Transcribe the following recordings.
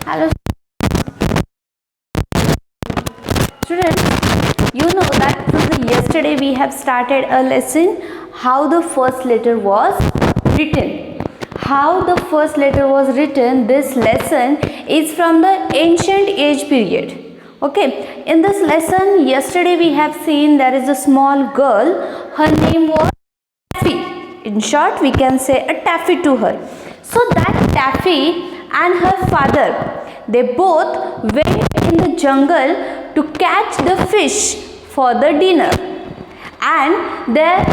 Hello students, you know that yesterday we have started a lesson how the first letter was written. How the first letter was written, this lesson is from the ancient age period. Okay, in this lesson yesterday we have seen there is a small girl, her name was Taffy. In short, we can say a Taffy to her. So that Taffy and her father, they both went in the jungle to catch the fish for the dinner. And their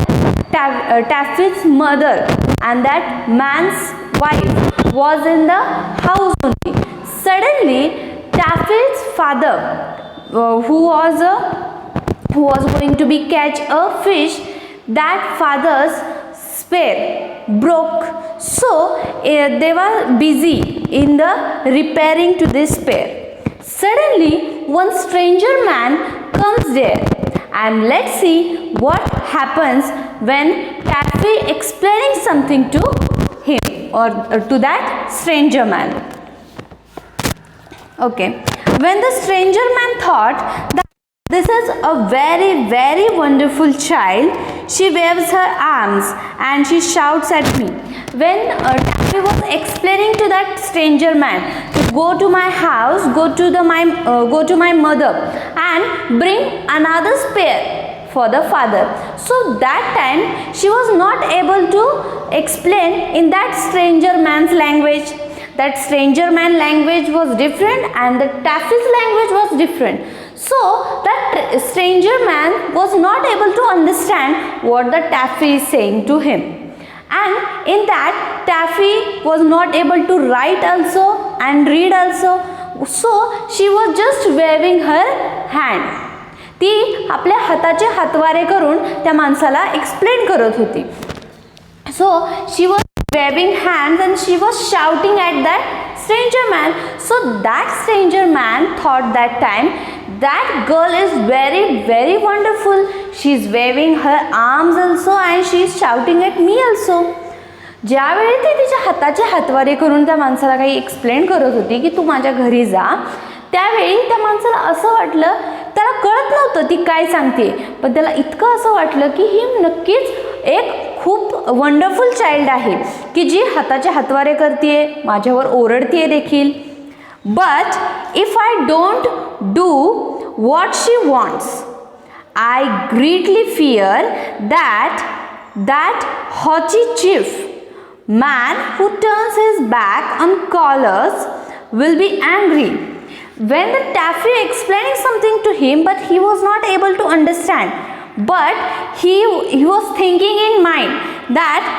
Taffy's mother and that man's wife was in the house only. Suddenly, Taffy's father, who was going to be catch a fish, that father's spear broke, so they were busy in the repairing to this spear. Suddenly one stranger man comes there, and let's see what happens when Taffy explaining something to him or to that stranger man. Okay, when the stranger man thought that this is a very, very wonderful child, she waves her arms and she shouts at me. When Taffy was explaining to that stranger man to go to my house, go to my mother and bring another spear for the father. So that time she was not able to explain in that stranger man's language. That stranger man language was different and the Taffy's language was different. So that stranger man was not able to understand what the Taffy is saying to him. And in that, Taffy was not able to write also and read also. So she was just waving her hand. ती आपल्या हाताचे हातवारे करून त्या माणसाला explain करत होती. So she was waving hands and she was shouting at that stranger man. So that stranger man thought that time that girl is very, very wonderful. She is waving her arms also and she is shouting at me also. ज्यावेळी ती तिच्या हाताचे हातवारे करून त्या माणसाला काही explain करत होती की तू माझ्या घरी जा, त्यावेळी त्या माणसाला असं वाटलं, त्याला कळत नव्हतं ती काय सांगते, पण त्याला इतकं असं वाटलं की ही नक्कीच एक खूप वंडरफुल चाइल्ड आहे की जी हाताचे हातवारे करते, माझ्यावर ओरडते देखील. But if I don't do what she wants, I greatly fear that haughty chief man who turns his back on callers will be angry. When the Taffy explaining something to him, but he was not able to understand, but he was thinking in mind that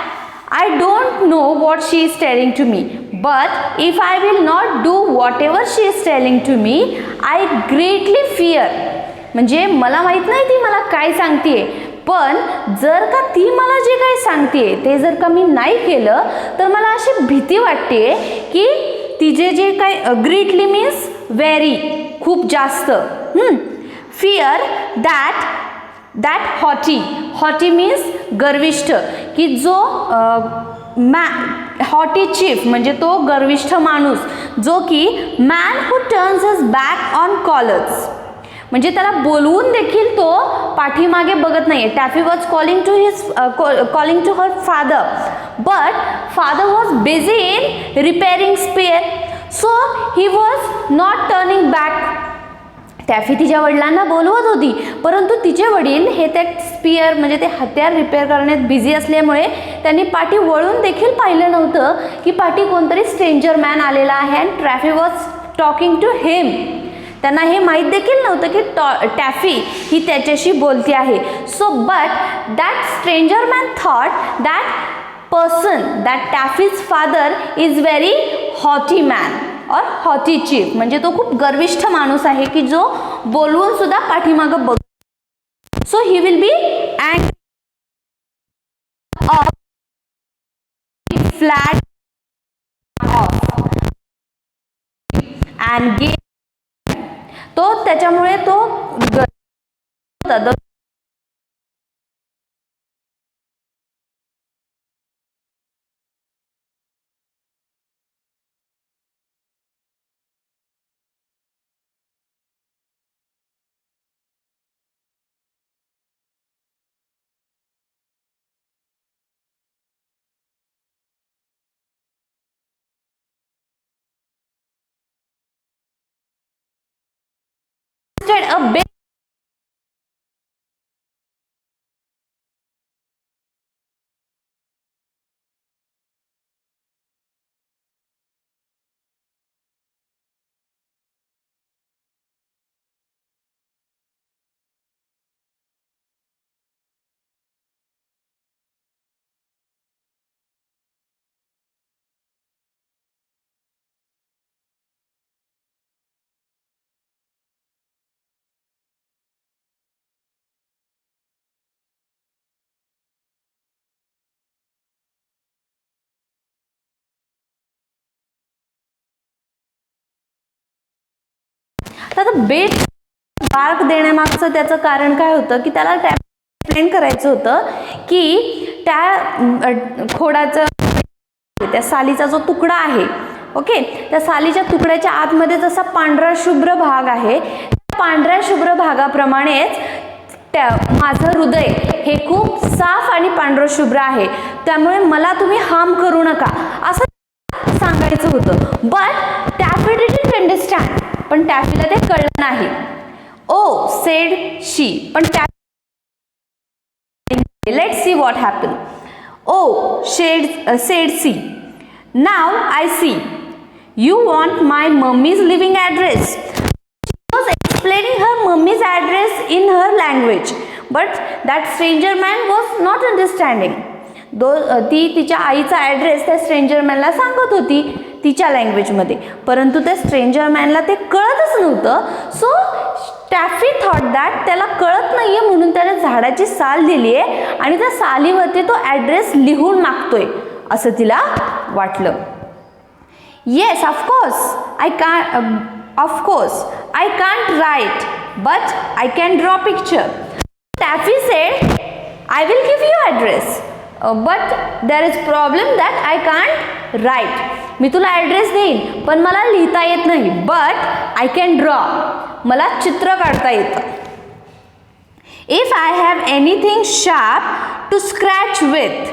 I don't know what she is telling to me, but if I will not do whatever she is telling to me, I greatly fear. म्हणजे मला माहित नाही ती मला काय सांगते, पण जर का ती मला जे काही सांगते ते जर का मी नाही केलं तर मला अशी भीती वाटते की तिचे जे काही ग्रेटली मीन्स व्हेरी खूप जास्त फिअर दॅट हॉटी मीन्स गर्विष्ठ, की जो हॉटी चीफ म्हणजे तो गर्विष्ठ माणूस जो की man who turns his back on callers, म्हणजे त्याला बोलवून देखील तो पाठीमागे बघत नाहीये. Taffy was calling to her father, but father was busy in repairing spear, so he was not turning back. Taffy तिच्या वडिलांना बोलवत होती, परंतु तिचे वडील हे त्या स्पिअर म्हणजे ते हत्यार रिपेअर करण्यात बिझी असल्यामुळे त्यांनी पाठी वळून देखील पाहिलं नव्हतं की पाठी कोणतरी स्ट्रेंजर मॅन आलेला आहे अँड टॅफी वॉज टॉकिंग टू हिम. त्यांना हे माहीत देखील नव्हतं की टॅफी ही त्याच्याशी बोलते आहे. So but that stranger man thought that person, that Taffy's father is very haughty man और हॉटी चीफ, म्हणजे तो खूप गर्विष्ठ माणूस आहे की जो बोलवून सुद्धा पाठीमागं बघ. So he will be angry of flag of and gay, तो त्याच्यामुळे तो shed a big तर बेट मार्क देण्यामागचं त्याचं कारण काय होतं की त्याला एक्सप्लेन करायचं होतं की त्या खोडाचं त्या सालीचा जो तुकडा आहे, ओके, त्या सालीच्या तुकड्याच्या आतमध्ये जसा पांढरा शुभ्र भाग आहे, पांढऱ्या शुभ्र भागाप्रमाणेच माझं हृदय हे खूप साफ आणि पांढरं शुभ्र आहे, त्यामुळे मला तुम्ही हार्म करू नका असं सांगायचं होतं. बट टॅफी डिडंट अंडरस्टँड, पण टॅफीला ते कळलं नाही. ओ सेड शी, पण let's see what happen. Oh said she, now I see you want my mummy's living address. She was explaining her mummy's address in her language, but that stranger man was not understanding. ती तिच्या आईचा address त्या stranger मॅनला सांगत होती तिच्या लँग्वेजमध्ये, परंतु त्या स्ट्रेंजर मॅनला ते कळतच नव्हतं. सो टॅफी थॉट दॅट त्याला कळत नाहीये म्हणून त्याने झाडाची साल दिली आहे आणि त्या सालीवरती तो ॲड्रेस लिहून मागतोय असं तिला वाटलं. Yes of course I can't write but I can draw picture. Taffy said I will give you address but there is problem that I can't write. मी तुला ॲड्रेस देईन पण मला लिहिता येत नाही, बट आय कॅन ड्रॉ, मला चित्र काढता येतं. If I have anything sharp to scratch with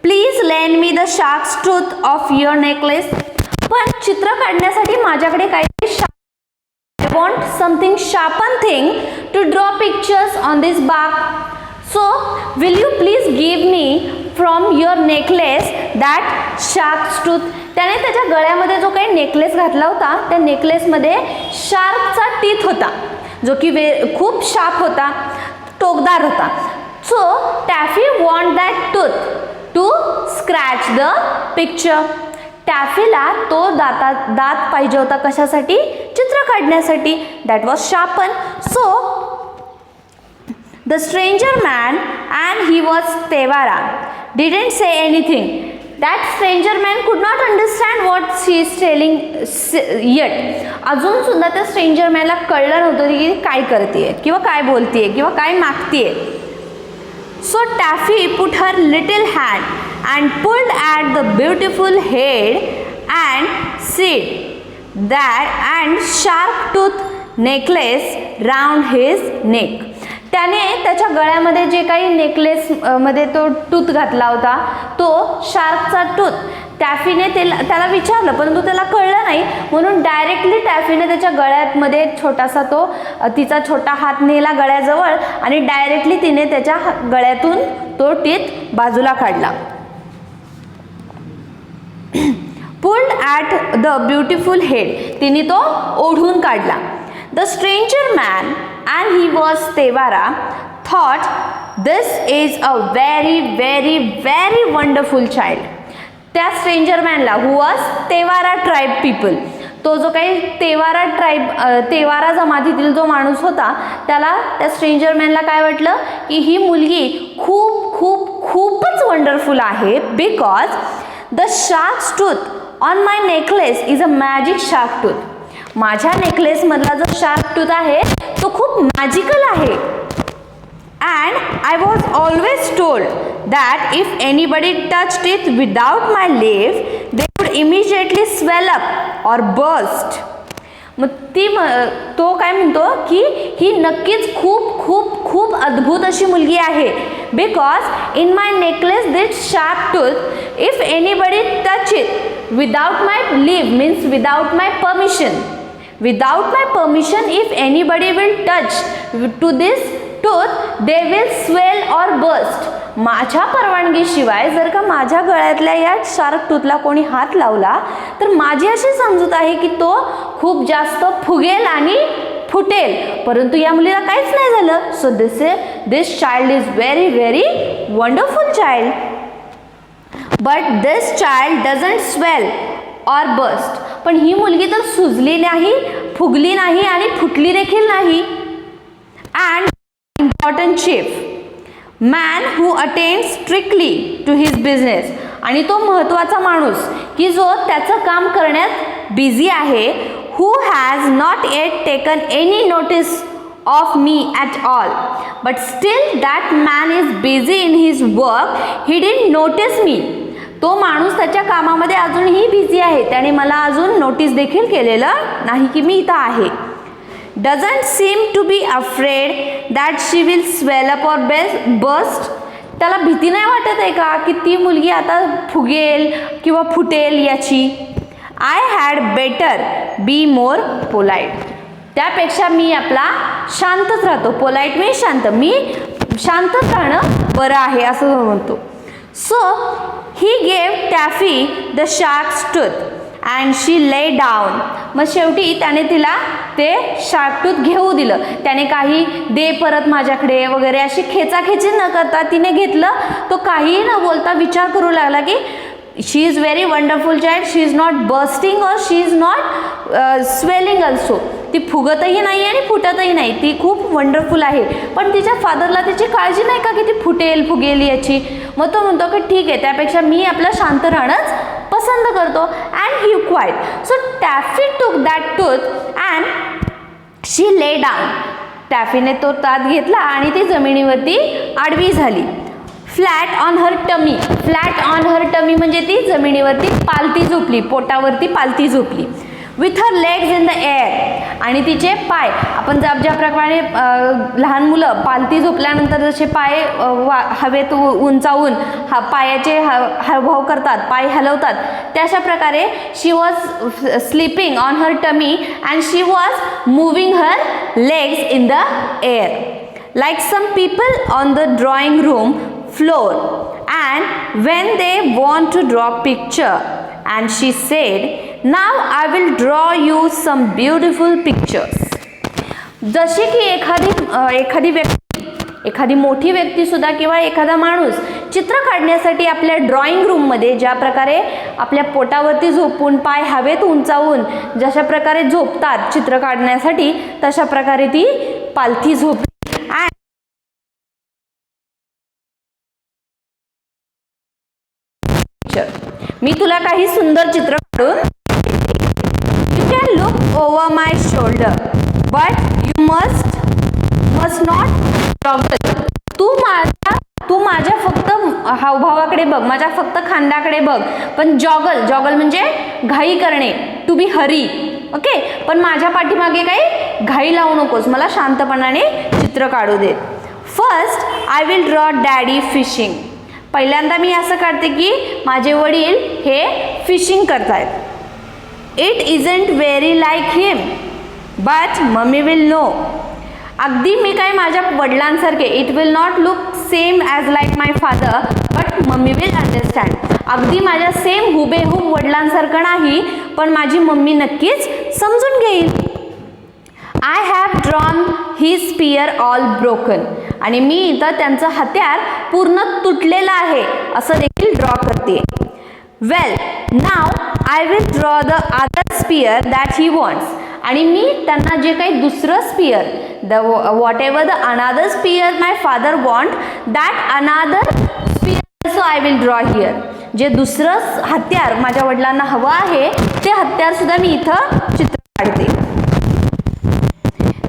please lend me the shark's tooth of your necklace. पण चित्र काढण्यासाठी माझ्याकडे काहीतरी sharp, I want something sharpen thing to draw pictures on this bark. So will you please give me from your necklace that shark's tooth. त्याने त्याच्या गळ्यामध्ये जो काही नेकलेस घातला होता त्या नेकलेसमध्ये शार्कचा टीथ होता, जो की खूप शार्प होता, टोकदार होता. So Taffy want that tooth to scratch the picture. टॅफीला तो दात पाहिजे होता कशासाठी? चित्र काढण्यासाठी. That was sharpen. So the stranger man, and he was Tevara, didn't say anything. That stranger man could not understand what she is telling yet. अजून सुद्धा त्या स्ट्रेंजर मॅनला कळलं नव्हतं की काय करतेय किंवा काय बोलतेय किंवा काय मागतेय. So Taffy put her little hand and pulled at the beautiful head and said that and sharp tooth necklace round his neck. त्याने त्याच्या गळ्यामध्ये जे काही नेकलेस मध्ये तो टूथ घातला होता तो शार्कचा टूथ. टॅफीने त्याला विचारलं परंतु त्याला कळलं नाही, म्हणून डायरेक्टली टॅफीने त्याच्या गळ्यामध्ये छोटासा तो तिचा छोटा हात नेला गळ्याजवळ आणि डायरेक्टली तिने त्याच्या गळ्यातून तो टीथ बाजूला काढला. Pulled at the beautiful head, तिने तो ओढून काढला. The stranger man, and he was Tevara, thought this is a very very very wonderful child. त्या स्ट्रेंजर मॅनला who was Tewara tribe people, तो जो काही तेवारा जमातीतील जो माणूस होता त्याला त्या स्ट्रेंजर मॅनला काय वाटलं की ही मुलगी खूप खूप खूपच वंडरफुल आहे. Because the shark's tooth on my necklace is a magic shark tooth. माझ्या नेकलेस मधला जो शार्क टूथ आहे तो खूप मॅजिकल आहे. And I was always told that if anybody touched it without my leave they would immediately swell up और burst. मग तो काय म्हणतो की ही नक्कीच खूप खूप खूप अद्भुत अशी मुलगी आहे. Because in my necklace this shark tooth if anybody touch it without my leave means without my permission Without my permission, if anybody will touch to this tooth, they will swell or burst. माझ्या परवानगीशिवाय जर का माझ्या गळ्यातल्या या shark टूथला कोणी हात लावला तर माझी अशी समजूत आहे की तो खूप जास्त फुगेल आणि फुटेल. परंतु या मुलीला काहीच नाही झालं. So this child is very very wonderful child. But this child doesn't swell और बस्ट. पण ही मुलगी तर सुजली नाही, फुगली नाही आणि फुटली देखील नाही. And important chief, man who attend strictly to his business. आणि तो महत्त्वाचा माणूस की जो त्याचं काम करण्यात बिझी आहे. Who has not eight taken any notice of me at all, but still that man is busy in his work, he didn't notice me. तो माणूस त्याच्या कामामध्ये अजूनही बिझी आहे, त्याने मला अजून नोटीस देखील केलेलं नाही की मी इथं आहे. doesn't seem to be afraid that she will swell up or burst. त्याला भीती नाही वाटत आहे का की ती मुलगी आता फुगेल किंवा फुटेल याची. I had better be more polite. त्यापेक्षा मी आपला शांतच राहतो. पोलाइट मी शांत, मी शांतच राहणं बरं आहे असं म्हणतो. So he gave Taffy the shark's tooth and she lay down. मग शेवटी त्याने तिला ते शार्क टूथ घेऊ दिलं. त्याने काही दे परत माझ्याकडे वगैरे अशी खेचाखेची न करता तिने घेतलं. तो काहीही न बोलता विचार करू लागला की she is very wonderful child, she is not bursting or she is not swelling also. ती फुगतही नाही आणि फुटतही नाही, ती खूप वंडरफुल आहे. पण तिच्या फादरला त्याची काळजी नाही का की ती फुटेल फुगेल याची. मग तो म्हणतो की ठीक आहे, त्यापेक्षा मी आपलं शांत राहणंच पसंत करतो. And he quiet. So Taffy took that tooth and she lay down. टॅफीने तो तात घेतला आणि ती जमिनीवरती आडवी झाली. Flat on her tummy. Flat on her tummy म्हणजे ती जमिनीवरती पालती झोपली, पोटावरती पालती झोपली. With her legs in the air. आणि तिचे पाय, आपण ज्याप्रमाणे लहान मुलं पालती झोपल्यानंतर जसे पाय हवेत उंचावून पायाचे हावभाव करतात, पाय हलवतात, त्याच्या प्रकारे she was sleeping on her tummy and she was moving her legs in the air like some people on the drawing room floor and when they want to draw picture. And she said, now I will draw you some beautiful pictures. जशी की एखादी व्यक्ती, एखादी मोठी व्यक्ती सुद्धा किंवा एखादा माणूस चित्र काढण्यासाठी आपल्या ड्रॉइंग रूममध्ये ज्या प्रकारे आपल्या पोटावरती झोपून पाय हवेत उंचावून जशा प्रकारे झोपतात चित्र काढण्यासाठी, तशा प्रकारे ती पालथी झोपली. मी तुला काही सुंदर चित्र काढून. You can look over my shoulder but you must not joggle. तू माझ्या फक्त हावभावाकडे बघ, माझ्या फक्त खांद्याकडे बघ, पण जॉगल म्हणजे घाई करणे, टू बी हरी. ओके, पण माझ्या पाठीमागे काही घाई लावू नकोस, मला शांतपणाने चित्र काढू दे. First I will draw daddy fishing. पहिल्यांदा मी असं काढते की माझे वडील हे फिशिंग करतायत. It isn't very like him but mummy will know. अगदी मी काय माझ्या वडिलांसारखे, it will not look same as like my father but mummy will understand. अगदी माझ्या सेम हुबेहूब वडिलांसारखं नाही, पण माझी मम्मी नक्कीच समजून घेईल. I have drawn he spear all broken. आणि मी इथं त्यांचं हत्यार पूर्ण तुटलेलं आहे असं देखील ड्रॉ करते. Well now I will draw the other spear that he wants. आणि मी त्यांना जे काही दुसरं spear, whatever the another spear my father want, that another spear also I will draw here. जे दुसरं हत्यार माझ्या वडिलांना हवं आहे ते हत्यार सुद्धा मी इथं चित्र काढते.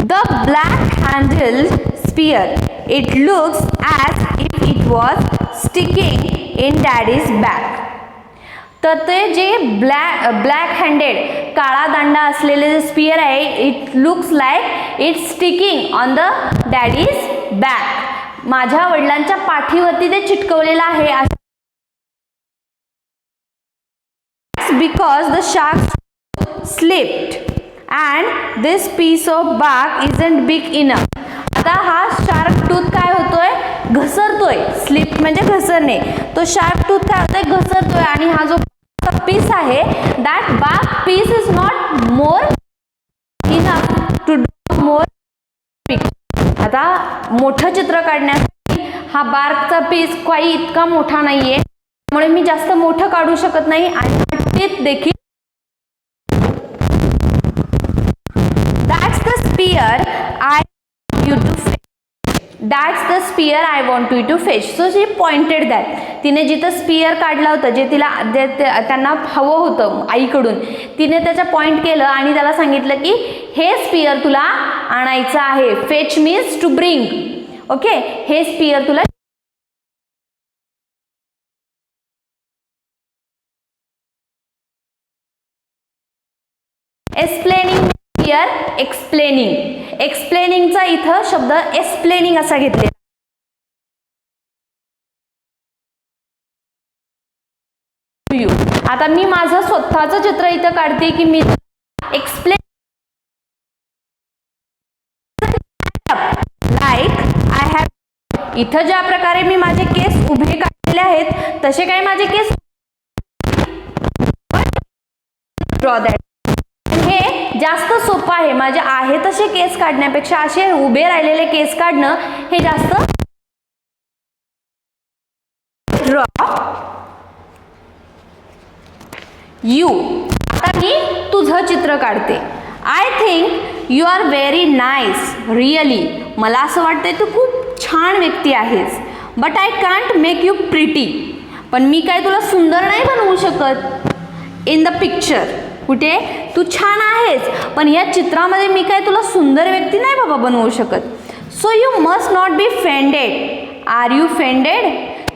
The black handled spear, it looks as if it was sticking in daddy's back. तर ते जे ब्लॅक हँडेड काळा दांडा असलेले जे स्पियर आहे, it looks like it's sticking on the daddy's back. माझ्या वडिलांच्या पाठीवरती ते चिटकवलेलं आहे. Because the shark slipped and this piece of bark isn't big enough. आता हा शार्क टूथ काय होतोय, घसरतोय. स्लिप म्हणजे घसरणे. तो शार्क टूथ काय होतोय, घसरतोय. आणि हा जो पीस आहे, that bark piece is not more enough to do more picture. आता मोठं चित्र काढण्यासाठी हा बार्कचा पीस काही इतका मोठा नाहीये, त्यामुळे मी जास्त मोठं काढू शकत नाही. आणि टीथ देखील that's the spear I want you to fish. That's the spear I want you to fish. So she pointed that. तिने जिथं स्पियर काढला होता, जे तिला त्यांना हवं होतं आईकडून, तिने त्याचा पॉइंट केलं आणि त्याला सांगितलं की हे स्पियर तुला आणायचं आहे. Fetch means to bring. Okay, हे स्पियर तुला एक्सप्लेनिंग हियर एक्सप्लेनिंग. एक्सप्लेनिंगचा इथं शब्द एक्सप्लेनिंग असा घेतलेला. आता मी माझं स्वतःचं चित्र इथं काढते की मी एक्सप्लेन लाईक आय हॅव. इथं ज्या प्रकारे मी माझे केस उभे काढलेले आहेत तसे काही माझे केस ड्रॉ दॅट. हे जास्त सोपं आहे. माझे आहे तसे केस काढण्यापेक्षा असे उभे राहिलेले केस काढणं हे जास्त. Draw you. आता मी तुझं चित्र काढते. I think you are very nice. Really, मला असं वाटतंय तू खूप छान व्यक्ती आहेस. But I can't make you pretty. पण मी काय तुला सुंदर नाही बनवू शकत. In the picture. कुठे तू छान आहेस, पण या चित्रामध्ये मी काय तुला सुंदर व्यक्ती नाही बाबा बनवू शकत. So you must not be fended. Are you fended.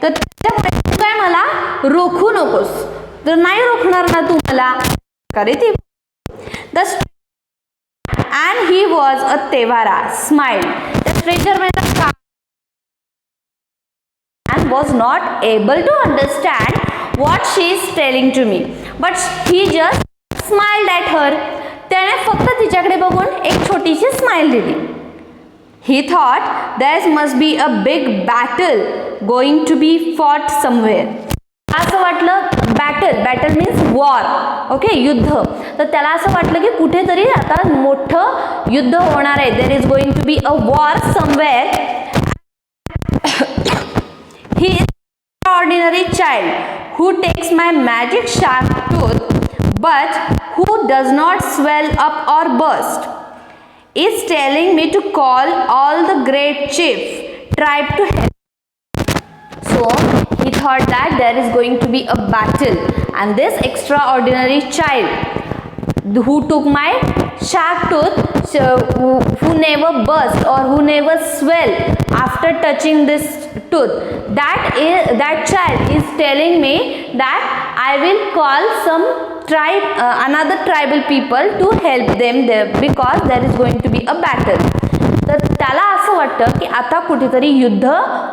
तर त्याच्यामुळे तू काय मला रोखू नकोस. तर नाही रोखणार ना तू मला. करे ती the and he was a Tewara smile. The stranger and was not able to understand what she is telling to me, but he just smiled at her. त्याने फक्त तिच्याकडे बघून एक छोटीशी स्माइल दिली. He thought there must be a big battle going to be fought somewhere. असं वाटलं. Battle means war. Okay, युद्ध. तर त्याला असं वाटलं की कुठेतरी आता मोठं युद्ध होणार आहे. There is going to be a war somewhere. He is an ordinary child who takes my magic sharp tooth but who does not swell up or burst, is telling me to call all the great chief tribe to help. So he thought that there is going to be a battle, and this extraordinary child who took my sharp tooth, who never burst or who never swell after touching this tooth, that child is telling me that I will call some tribe, another tribal people to help them there because there is going to be a battle. तर त्याला असं वाटतं की आता कुठेतरी युद्ध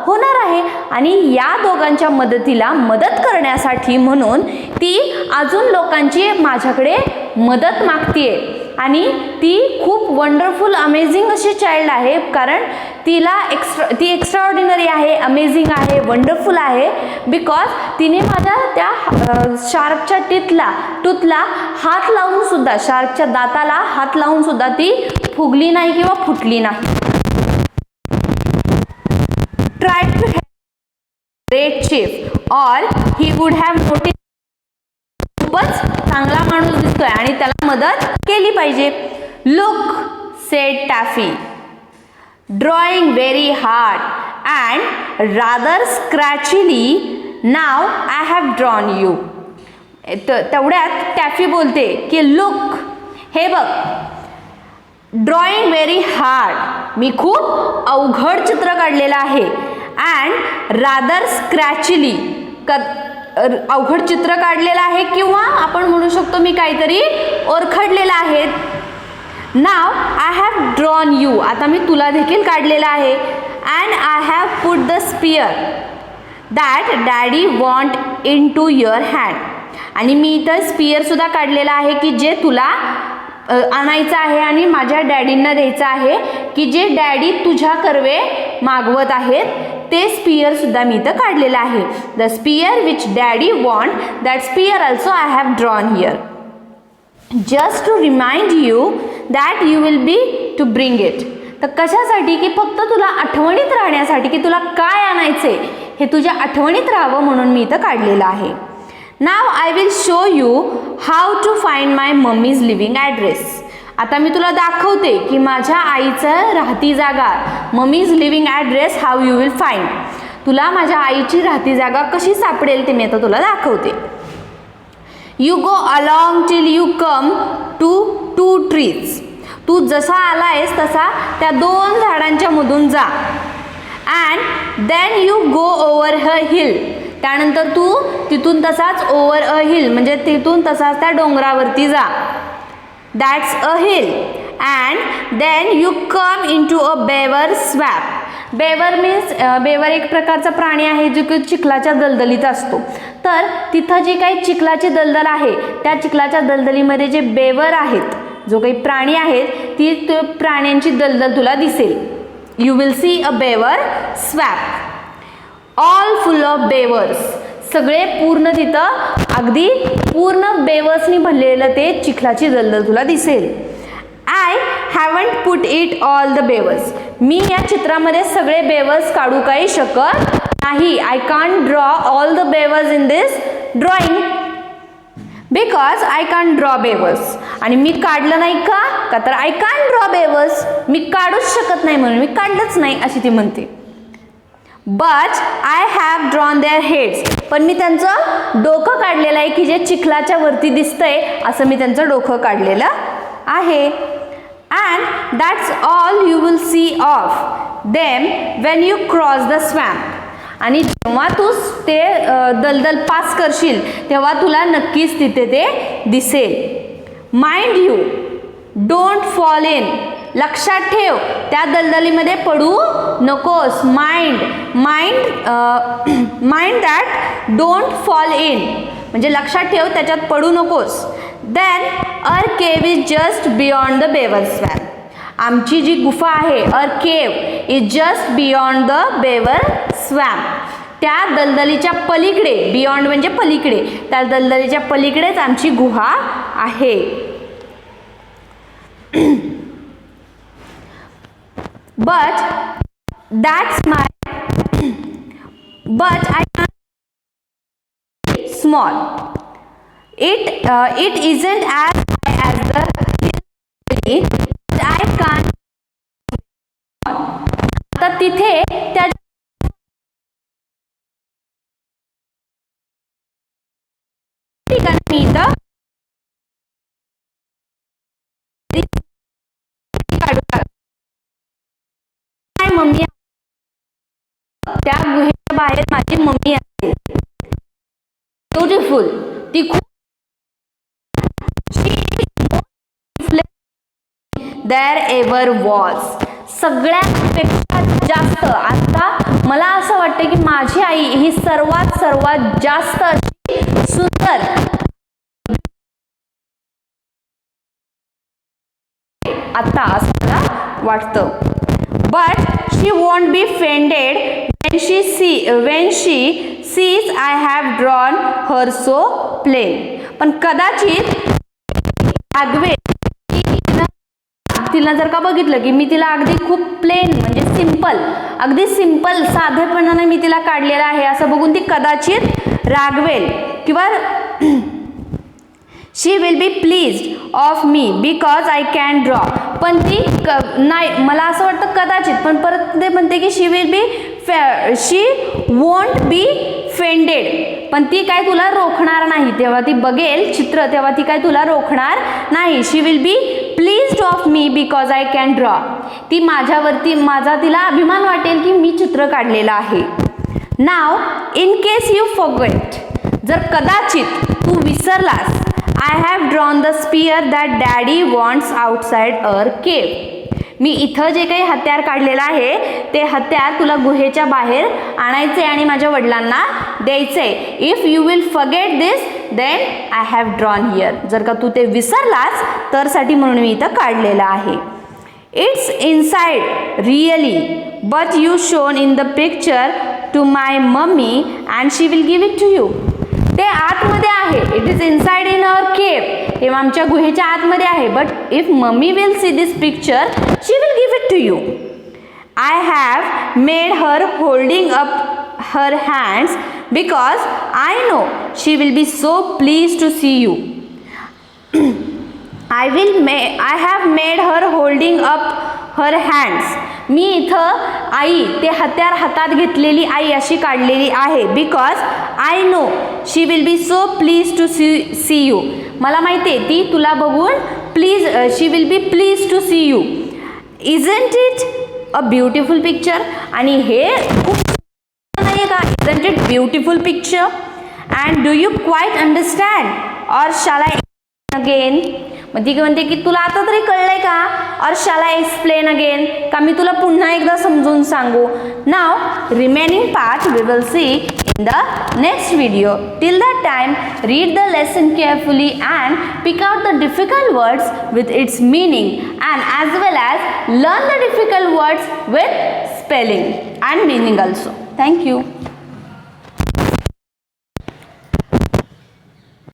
होणार आहे आणि या दोघांच्या मदत करण्यासाठी म्हणून ती अजून लोकांची माझ्याकडे मदत मागतीये. आणि ती खूप वंडरफुल अमेझिंग अशी चाइल्ड आहे, कारण ती एक्स्ट्राऑर्डिनरी आहे, अमेझिंग आहे, वंडरफुल आहे. बिकॉज तिने माझ्या त्या शार्कच्या टूथला हात लावून सुद्धा, शार्कच्या दाताला हात लावून सुद्धा ती फुगली नाही किंवा फुटली नाही. Try to help great chief और ही वुड हॅव नोटिस. खूपच चांगला माणूस दिसतोय आणि त्याला मदत केली पाहिजे. Look said Taffy, drawing very hard and rather scratchily. Now I have drawn you. तेवढ्यात टॅफी बोलते की लुक, हे बघ, ड्रॉइंग व्हेरी हार्ड, मी खूप अवघड चित्र काढलेलं आहे. अँड रादर स्क्रॅचली, अवघड चित्र काढलेलं आहे किंवा आपण म्हणू शकतो मी काहीतरी ओरखडलेलं आहे. Now I have drawn you, आता मी तुला देखील काढलेलं आहे. And I have put the spear that daddy want into your hand, आणि मी इथं स्पियर सुद्धा काढलेला आहे की जे तुला आणायचं आहे आणि माझ्या डॅडींना द्यायचं आहे की जे डॅडी तुझ्या कर्वे मागवत आहेत ते स्पियर सुद्धा मी इथं काढलेलं आहे. The spear which daddy want, that spear also I have drawn here. Just to remind you that you will be to bring it. तर कशासाठी की फक्त तुला आठवणीत राहण्यासाठी की तुला काय आणायचे हे तुझ्या आठवणीत राहावं म्हणून मी इथं काढलेलं आहे. Now I will show you how to find my mummy's living address. आता मी तुला दाखवते की माझ्या आईचं राहती जागा, mummy's living address how you will find. तुला माझ्या आईची राहती जागा कशी सापडेल ते मी आता तुला दाखवते. You go along till you come to 2 trees. तू जसा आला आहेस तसा त्या 2 झाडांच्या मधून जा. And then you go over a hill. त्यानंतर तू तिथून तसाच ओव्हर अ हिल म्हणजे तिथून तसाच त्या डोंगरावरती जा. That's a hill. And then you come into a beaver swamp. Beaver means beaver एक प्रकारचा प्राणी आहे जो की चिखलाच्या दलदलीत असतो. तर तिथं जी काही चिखलाची दलदल आहे त्या चिखलाच्या दलदलीमध्ये जे बेवर आहेत, जो काही प्राणी आहेत, ती प्राण्यांची दलदल तुला दिसेल. You will see a beaver swamp. All full of beavers. सगळे पूर्ण तिथं अगदी पूर्ण बेवर्सनी भरलेलं ते चिखलाची दलदल तुला दिसेल. I haven't put it all the beavers. मी या चित्रामध्ये सगळे बेवर्स काढू काही शकत नाही. I can't draw all the beavers in this drawing because I can't draw beavers. आणि मी काढलं नाही का तर आय कांट ड्रॉ बेवर्स. मी काढूच शकत नाही म्हणून मी काढलंच नाही अशी ती म्हणते. But I have drawn their heads. पण मी त्यांचं डोकं काढलेलं आहे की जे चिखलाच्या वरती दिसतंय असं मी त्यांचं डोकं काढलेलं आहे. And that's all you will C of them Wien you cross the swamp. आणि जेव्हा तू ते दलदल पास करशील तेव्हा तुला नक्कीच तिथे ते दिसेल. Mind you don't fall in. लक्षात ठेव त्या दलदलीमध्ये पडू नकोस. Mind that don't fall in म्हणजे लक्षात ठेव त्याच्यात पडू नकोस. Then our cave is just beyond the beaver swamp. आमची जी गुफा आहे our cave is just beyond the beaver swamp. त्या दलदलीच्या पलीकडे, बियॉन्ड म्हणजे पलीकडे, त्या दलदलीच्या पलीकडेच आमची गुहा आहे. But that's my but I can't small. It isn't as high as the hill, but I can't. आता तिथे त्या ठिकाणी इथं मम्मी, त्या गुहेच्या बाहेर माझी मम्मी असते. ब्युटिफुल. ती खूप देअर एव्हर वॉज. सगळ्यांपेक्षा जास्त. आता मला असं वाटतं की माझी आई ही सर्वात जास्त अशी सुंदर आता असं मला वाटतं. But she won't be offended when she sees I have drawn her so plain. पण कदाचित रागवेल तिला जर का बघितलं की मी तिला अगदी खूप प्लेन म्हणजे अगदी सिंपल साधेपणाने मी तिला काढलेलं आहे असं बघून ती कदाचित रागवेल किंवा she will be pleased of me because I can draw. पण ती नाही, मला असं वाटतं कदाचित, पण परत ते म्हणते की शी वोंट बी फेंडेड. पण ती काय तुला रोखणार नाही. तेव्हा ती बघेल चित्र तेव्हा ती काय तुला रोखणार नाही. She will be pleased of me because I can draw. ती माझ्यावरती तिला अभिमान वाटेल की मी चित्र काढलेलं आहे. Now in case you forget. जर कदाचित तू विसरलास, I have drawn the spear that daddy wants outside our cave. मी इथं जे काही हत्यार काढलेलं आहे ते हत्यार तुला गुहेच्या बाहेर आणायचे आणि माझ्या वडिलांना द्यायचे. If you will forget this then I have drawn here. जर का तू ते विसरलास तर साठी म्हणून मी इथं काढलेलं आहे. It's inside really, but you shown in the picture to my mummy and she will give it to you. ते आतमध्ये आहे. It is inside in our cave. हे आमच्या गुहेच्या आतमध्ये आहे. But if mummy will see this picture, she will give it to you. I have made her holding up her hands because I know she will be so pleased to see you. I have made her holding up her hands. मी इथं आई ते हत्यार हातात घेतलेली आई अशी काढलेली आहे. Because I know she will be so pleased to see you. मला माहिती आहे ती तुला बघून pleased she will be pleased to see you. Isn't it a beautiful picture. आणि हे खूप नाही का. Isn't it beautiful picture. And do you quite understand और शाल आय अगेन. मग ती म्हणते की तुला आता तरी कळलंय का. और शाल आय एक्सप्लेन अगेन. का मी तुला पुन्हा एकदा समजून सांगू. Now remaining part we will see in the next video. Till that time, read the lesson carefully and pick out the difficult words with its meaning, and as well as learn the difficult words with spelling and meaning also. Thank you.